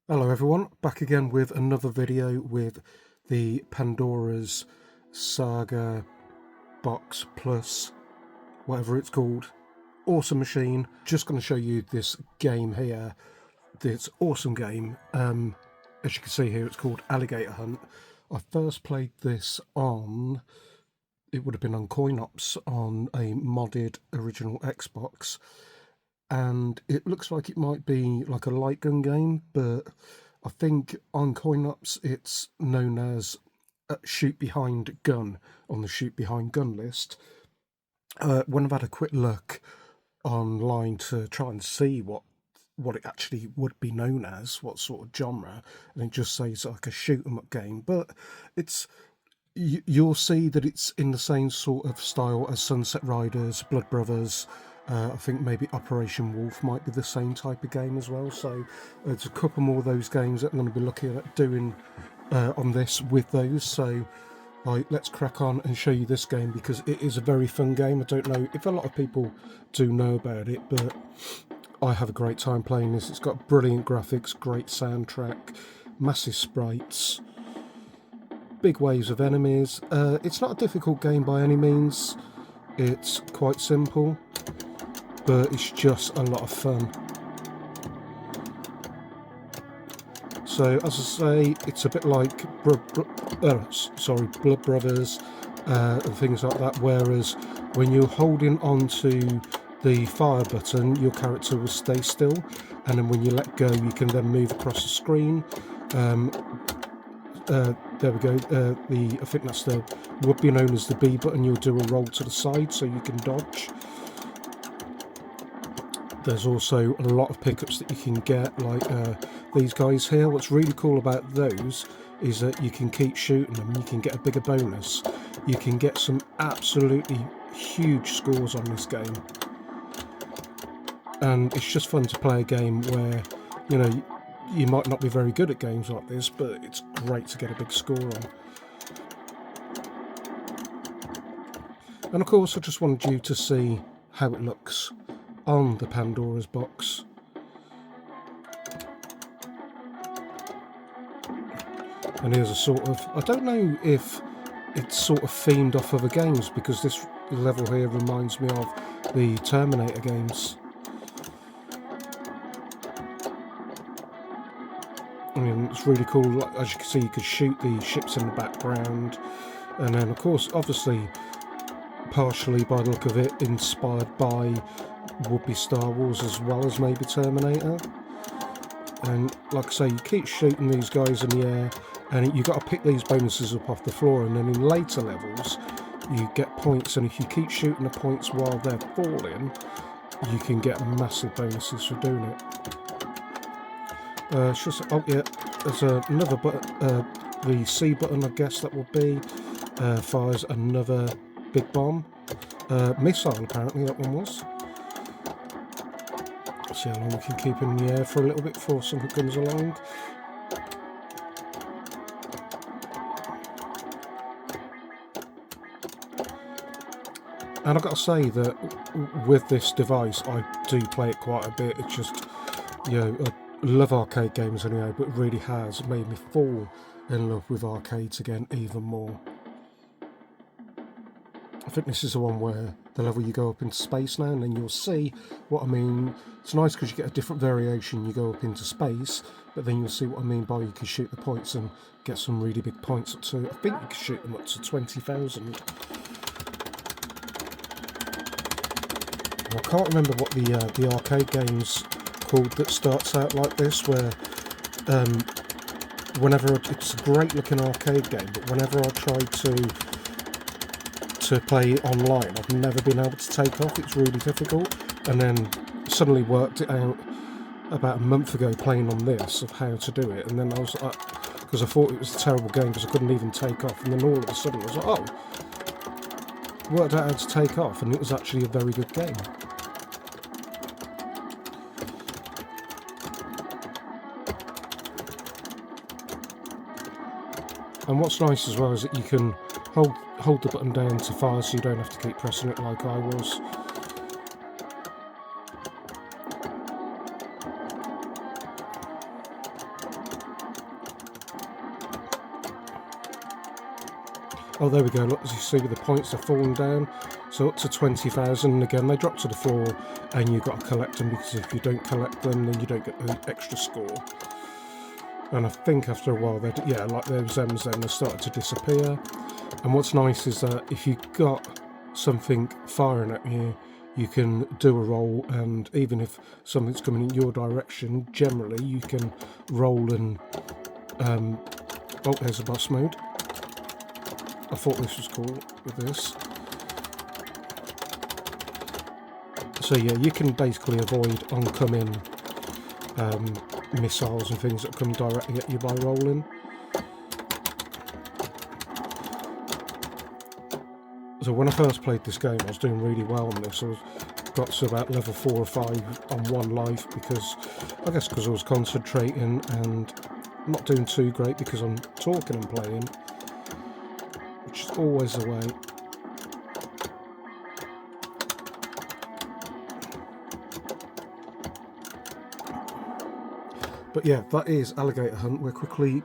Hello everyone, back again with another video with the Pandoras Saga Box Plus, whatever it's called. Awesome machine. Just going to show you this game here, this awesome game. As you can see here, it's called Alligator Hunt. I first played this on, it would have been on CoinOps on a modded original Xbox. And it looks like it might be like a light gun game, but I think on CoinOps it's known as shoot behind gun on the shoot behind gun list. When I've had a quick look online to try and see what it actually would be known as, what sort of genre, and it just says like a shoot 'em up game, but you'll see that it's in the same sort of style as Sunset Riders, Blood Brothers. I think maybe Operation Wolf might be the same type of game as well. So there's a couple more of those games that I'm going to be looking at doing on this with those. So let's crack on and show you this game because it is a very fun game. I don't know if a lot of people do know about it, but I have a great time playing this. It's got brilliant graphics, great soundtrack, massive sprites, big waves of enemies. It's not a difficult game by any means. It's quite simple, but it's just a lot of fun. So as I say, it's a bit like Blood Brothers and things like that, whereas when you're holding onto the fire button, your character will stay still, and then when you let go, you can then move across the screen. There we go, I think that's would be known as the B button. You'll do a roll to the side so you can dodge. There's also a lot of pickups that you can get, like these guys here. What's really cool about those is that you can keep shooting them, you can get a bigger bonus. You can get some absolutely huge scores on this game. And it's just fun to play a game where, you know, you might not be very good at games like this, but it's great to get a big score on. And of course, I just wanted you to see how it looks on the Pandora's box. And here's a sort of, I don't know if it's sort of themed off other games, because this level here reminds me of the Terminator games. I mean, it's really cool. As you can see, you could shoot the ships in the background, and then of course, obviously, partially by the look of it, inspired by would-be Star Wars as well as maybe Terminator. And like I say, you keep shooting these guys in the air, and you got to pick these bonuses up off the floor, and then in later levels you get points, and if you keep shooting the points while they're falling, you can get massive bonuses for doing it. Oh yeah, there's another button, the C button, I guess that would be, fires another big bomb. Missile, apparently that one was. Let's see how long we can keep in the air for a little bit before something comes along. And I've got to say that with this device, I do play it quite a bit. It's just, you know, I love arcade games anyway, but it really has made me fall in love with arcades again even more. I think this is the one where the level you go up into space now, and then you'll see what I mean. It's nice because you get a different variation. You go up into space, but then you'll see what I mean by you can shoot the points and get some really big points up to, I think you can shoot them up to 20,000. I can't remember what the arcade game's called that starts out like this, where whenever it's a great looking arcade game, but whenever I try to play it online, I've never been able to take off. It's really difficult, and then suddenly worked it out about a month ago playing on this of how to do it, and then I was like, because I thought it was a terrible game because I couldn't even take off, and then all of a sudden I was like, oh, worked out how to take off, and it was actually a very good game. And what's nice as well is that you can hold the button down to fire, so you don't have to keep pressing it like I was. Oh, there we go. Look, as you see with the points, they're falling down. So up to 20,000. And again, they drop to the floor, and you've got to collect them, because if you don't collect them, then you don't get the extra score. And I think after a while, yeah, like those M's then, they started to disappear. And what's nice is that if you've got something firing at you, you can do a roll, and even if something's coming in your direction, generally you can roll and oh, there's a boss mode. I thought this was cool with this. So yeah, you can basically avoid oncoming missiles and things that come directly at you by rolling. So when I first played this game, I was doing really well on this. I got to about level 4 or 5 on 1 life, because I guess because I was concentrating and not doing too great because I'm talking and playing, which is always the way. But yeah, that is Alligator Hunt.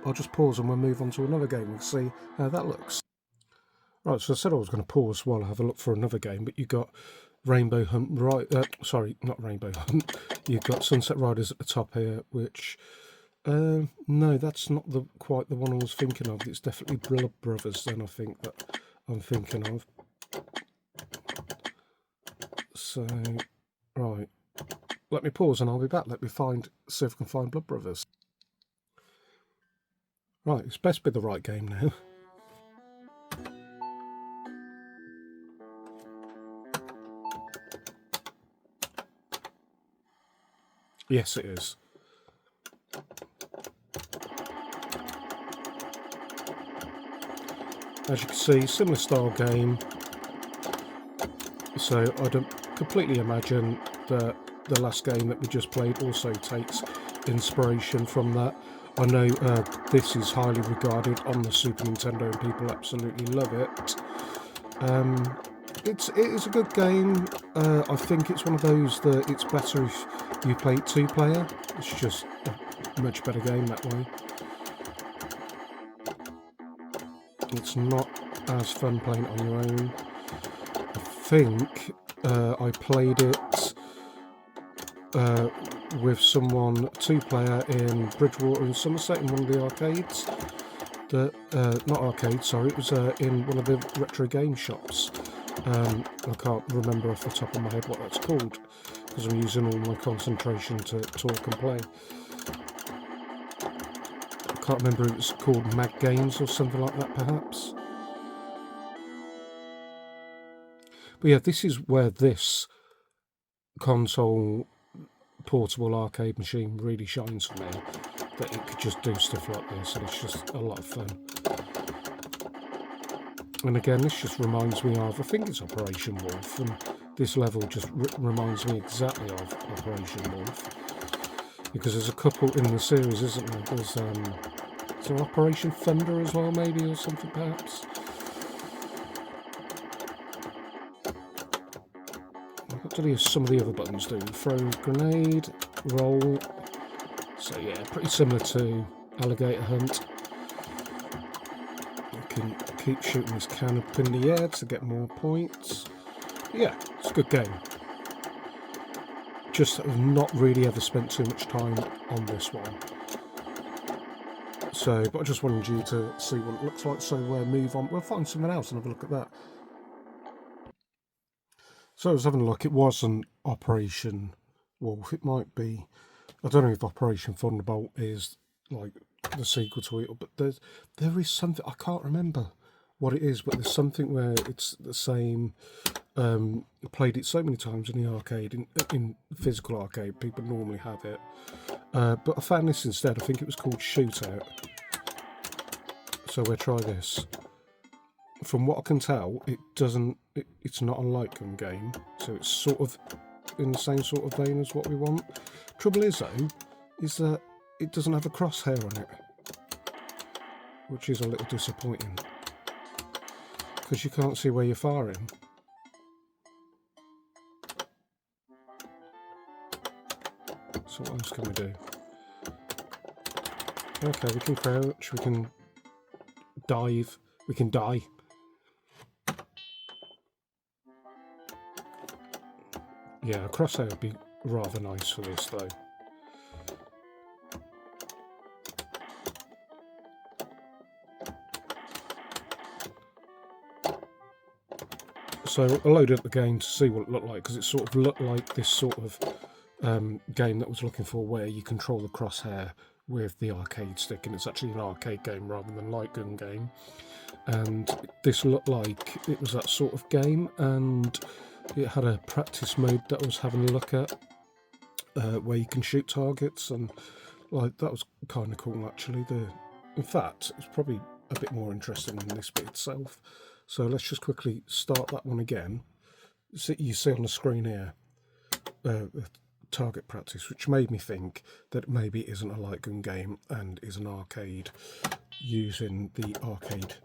I'll just pause and we'll move on to another game and see how that looks. Right, so I said I was going to pause while I have a look for another game, but you got Rainbow Hunt, sorry, not Rainbow Hunt. You've got Sunset Riders at the top here, which, no, that's not quite the one I was thinking of. It's definitely Blood Brothers then, I think, that I'm thinking of. So, right, let me pause and I'll be back. Let me see if I can find Blood Brothers. Right, it's best be the right game now. Yes, it is. As you can see, similar style game. So I don't completely imagine that the last game that we just played also takes inspiration from that. I know this is highly regarded on the Super Nintendo and people absolutely love it. It is a good game. I think it's one of those that it's better if you play it 2-player. It's just a much better game that way. It's not as fun playing it on your own. I think I played it with someone 2-player in Bridgewater and Somerset in one of the arcades. Not arcades, sorry, it was in one of the retro game shops. I can't remember off the top of my head what that's called, because I'm using all my concentration to talk and play. I can't remember if it was called Mag Games or something like that, perhaps. But yeah, this is where this console portable arcade machine really shines for me, that it could just do stuff like this, and it's just a lot of fun. And again, this just reminds me of, I think it's Operation Wolf, and this level just reminds me exactly of Operation Wolf, because there's a couple in the series, isn't there? There's is there Operation Thunder as well, maybe, or something perhaps? What do some of the other buttons do? Throw grenade, roll. So yeah, pretty similar to Alligator Hunt. You can keep shooting this can up in the air to get more points. Yeah, it's a good game. Just have not really ever spent too much time on this one. So, but I just wanted you to see what it looks like, so we'll move on. We'll find something else and have a look at that. So I was having a look, it wasn't Operation Wolf, it might be, I don't know if Operation Thunderbolt is like the sequel to it, but there is something, I can't remember what it is, but there's something where it's the same. Played it so many times in the arcade, in physical arcade, people normally have it. But I found this instead, I think it was called Shootout. So we'll try this. From what I can tell, it's not a light gun game, so it's sort of in the same sort of vein as what we want. Trouble is though, is that it doesn't have a crosshair on it, which is a little disappointing, because you can't see where you're firing. So what else can we do? Okay, we can crouch, we can dive, we can die. Yeah, a crosshair would be rather nice for this though. So I loaded up the game to see what it looked like, because it sort of looked like this sort of game that I was looking for, where you control the crosshair with the arcade stick, and it's actually an arcade game rather than a light gun game. And this looked like it was that sort of game, and it had a practice mode that I was having a look at, where you can shoot targets, and like that was kind of cool actually. In fact, it's probably a bit more interesting than this bit itself. So let's just quickly start that one again. So you see on the screen here, target practice, which made me think that maybe it isn't a light gun game and is an arcade using the arcade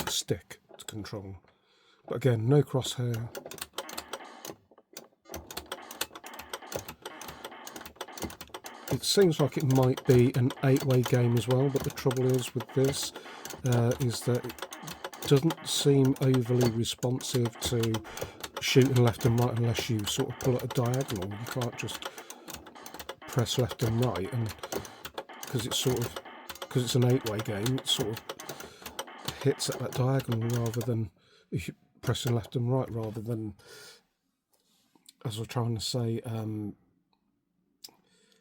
stick to control. But again, no crosshair. It seems like it might be an 8-way game as well, but the trouble is with this is that it doesn't seem overly responsive to shooting left and right unless you sort of pull at a diagonal. You can't just press left and right, and because it's an 8-way game, it sort of hits at that diagonal rather than if you're pressing left and right, rather than, as I was trying to say,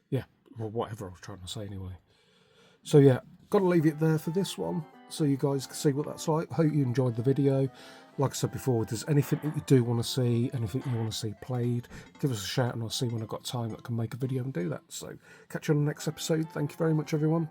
yeah, well, whatever I was trying to say anyway. So yeah, got to leave it there for this one, so you guys can see what that's like. Hope you enjoyed the video. Like I said before, if there's anything that you do want to see, anything you want to see played, give us a shout and I'll see when I've got time that I can make a video and do that. So catch you on the next episode. Thank you very much, everyone.